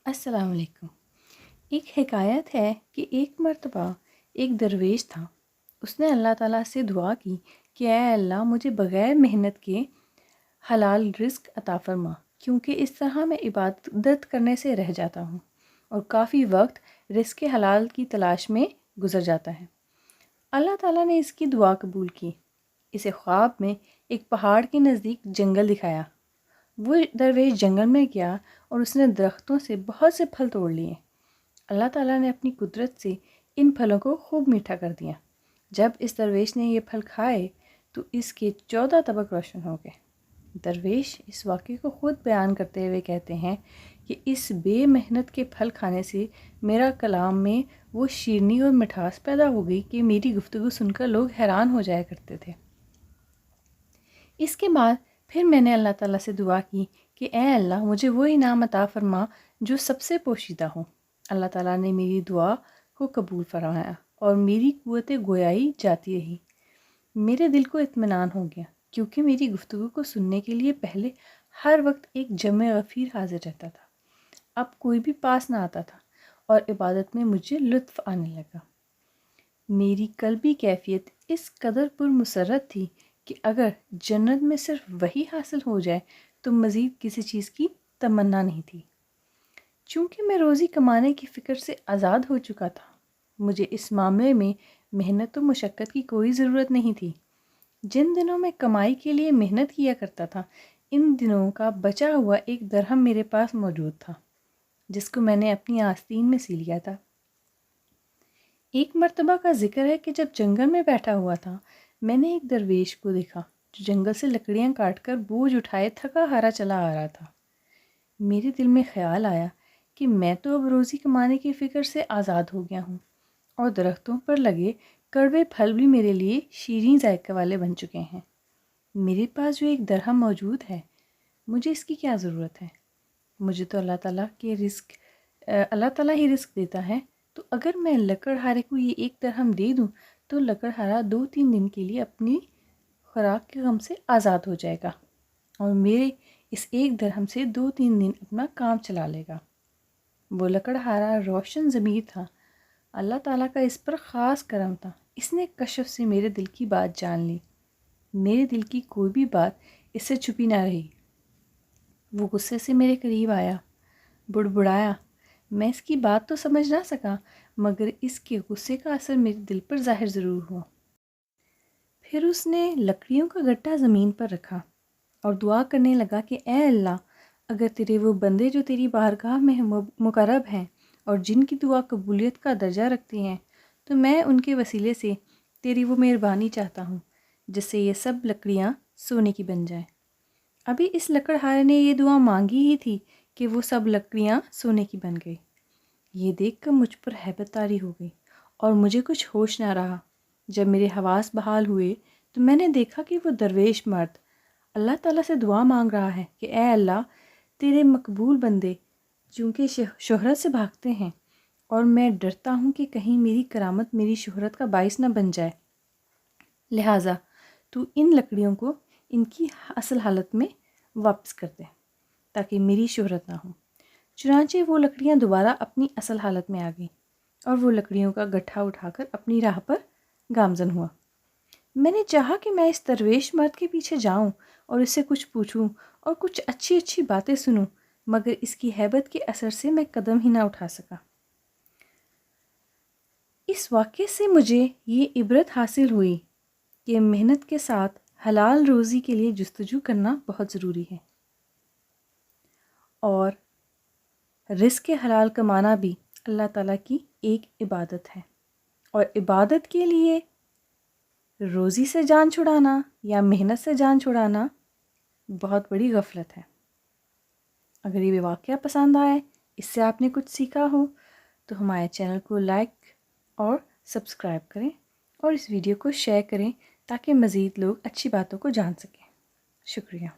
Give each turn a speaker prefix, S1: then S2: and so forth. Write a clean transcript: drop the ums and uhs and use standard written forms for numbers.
S1: السلام علیکم۔ ایک حکایت ہے کہ ایک مرتبہ ایک درویش تھا۔ اس نے اللہ تعالیٰ سے دعا کی کہ اے اللہ مجھے بغیر محنت کے حلال رزق عطا فرما، کیونکہ اس طرح میں عبادت کرنے سے رہ جاتا ہوں اور کافی وقت رزق حلال کی تلاش میں گزر جاتا ہے۔ اللہ تعالیٰ نے اس کی دعا قبول کی۔ اسے خواب میں ایک پہاڑ کے نزدیک جنگل دکھایا۔ وہ درویش جنگل میں گیا اور اس نے درختوں سے بہت سے پھل توڑ لیے۔ اللہ تعالیٰ نے اپنی قدرت سے ان پھلوں کو خوب میٹھا کر دیا۔ جب اس درویش نے یہ پھل کھائے تو اس کے 14 طبق روشن ہو گئے۔ درویش اس واقعے کو خود بیان کرتے ہوئے کہتے ہیں کہ اس بے محنت کے پھل کھانے سے میرا کلام میں وہ شیرینی اور مٹھاس پیدا ہو گئی کہ میری گفتگو سن کر لوگ حیران ہو جایا کرتے تھے۔ اس کے بعد پھر میں نے اللہ تعالیٰ سے دعا کی کہ اے اللہ مجھے وہ انعام عطا فرما جو سب سے پوشیدہ ہو۔ اللہ تعالیٰ نے میری دعا کو قبول فرمایا اور میری قوت گویائی جاتی رہی۔ میرے دل کو اطمینان ہو گیا کیونکہ میری گفتگو کو سننے کے لیے پہلے ہر وقت ایک جمع غفیر حاضر رہتا تھا، اب کوئی بھی پاس نہ آتا تھا اور عبادت میں مجھے لطف آنے لگا۔ میری قلبی کیفیت اس قدر پرمسرت تھی کہ اگر جنت میں صرف وہی حاصل ہو جائے تو مزید کسی چیز کی تمنا نہیں تھی۔ چونکہ میں روزی کمانے کی فکر سے آزاد ہو چکا تھا، مجھے اس معاملے میں محنت و مشقت کی کوئی ضرورت نہیں تھی۔ جن دنوں میں کمائی کے لیے محنت کیا کرتا تھا، ان دنوں کا بچا ہوا ایک درہم میرے پاس موجود تھا جس کو میں نے اپنی آستین میں سی لیا تھا۔ ایک مرتبہ کا ذکر ہے کہ جب جنگل میں بیٹھا ہوا تھا، میں نے ایک درویش کو دیکھا جو جنگل سے لکڑیاں کاٹ کر بوجھ اٹھائے تھکا ہارا چلا آ رہا تھا۔ میرے دل میں خیال آیا کہ میں تو اب روزی کمانے کی فکر سے آزاد ہو گیا ہوں اور درختوں پر لگے کڑوے پھل بھی میرے لیے شیریں ذائقے والے بن چکے ہیں۔ میرے پاس جو ایک درہم موجود ہے، مجھے اس کی کیا ضرورت ہے؟ مجھے تو اللہ تعالیٰ ہی رزق دیتا ہے، تو اگر میں لکڑہارے کو یہ ایک درہم دے دوں تو لکڑہارا 2-3 دن کے لیے اپنی خوراک کے غم سے آزاد ہو جائے گا اور میرے اس ایک درہم سے 2-3 دن اپنا کام چلا لے گا۔ وہ لکڑہارا روشن ضمیر تھا۔ اللہ تعالیٰ کا اس پر خاص کرم تھا۔ اس نے کشف سے میرے دل کی بات جان لی۔ میرے دل کی کوئی بھی بات اس سے چھپی نہ رہی۔ وہ غصے سے میرے قریب آیا، بڑبڑایا۔ میں اس کی بات تو سمجھ نہ سکا، مگر اس کے غصے کا اثر میرے دل پر ظاہر ضرور ہوا۔ پھر اس نے لکڑیوں کا گٹا زمین پر رکھا اور دعا کرنے لگا کہ اے اللہ، اگر تیرے وہ بندے جو تیری بارگاہ میں مقرب ہیں اور جن کی دعا قبولیت کا درجہ رکھتی ہیں، تو میں ان کے وسیلے سے تیری وہ مہربانی چاہتا ہوں جس سے یہ سب لکڑیاں سونے کی بن جائیں۔ ابھی اس لکڑہارے نے یہ دعا مانگی ہی تھی کہ وہ سب لکڑیاں سونے کی بن گئی۔ یہ دیکھ کر مجھ پر ہیبت طاری ہو گئی اور مجھے کچھ ہوش نہ رہا۔ جب میرے حواس بحال ہوئے تو میں نے دیکھا کہ وہ درویش مرد اللہ تعالیٰ سے دعا مانگ رہا ہے کہ اے اللہ، تیرے مقبول بندے چونکہ شہرت سے بھاگتے ہیں اور میں ڈرتا ہوں کہ کہیں میری کرامت میری شہرت کا باعث نہ بن جائے، لہٰذا تو ان لکڑیوں کو ان کی اصل حالت میں واپس کر دے تاکہ میری شہرت نہ ہو۔ چنانچہ وہ لکڑیاں دوبارہ اپنی اصل حالت میں آ گئیں اور وہ لکڑیوں کا گٹھا اٹھا کر اپنی راہ پر گامزن ہوا۔ میں نے چاہا کہ میں اس درویش مرد کے پیچھے جاؤں اور اس سے کچھ پوچھوں اور کچھ اچھی اچھی باتیں سنوں، مگر اس کی ہیبت کے اثر سے میں قدم ہی نہ اٹھا سکا۔ اس واقعے سے مجھے یہ عبرت حاصل ہوئی کہ محنت کے ساتھ حلال روزی کے لیے جستجو کرنا بہت ضروری ہے، اور رزق حلال کمانا بھی اللہ تعالیٰ کی ایک عبادت ہے، اور عبادت کے لیے روزی سے جان چھڑانا یا محنت سے جان چھڑانا بہت بڑی غفلت ہے۔ اگر یہ واقعہ پسند آئے، اس سے آپ نے کچھ سیکھا ہو، تو ہمارے چینل کو لائک اور سبسکرائب کریں اور اس ویڈیو کو شیئر کریں تاکہ مزید لوگ اچھی باتوں کو جان سکیں۔ شکریہ۔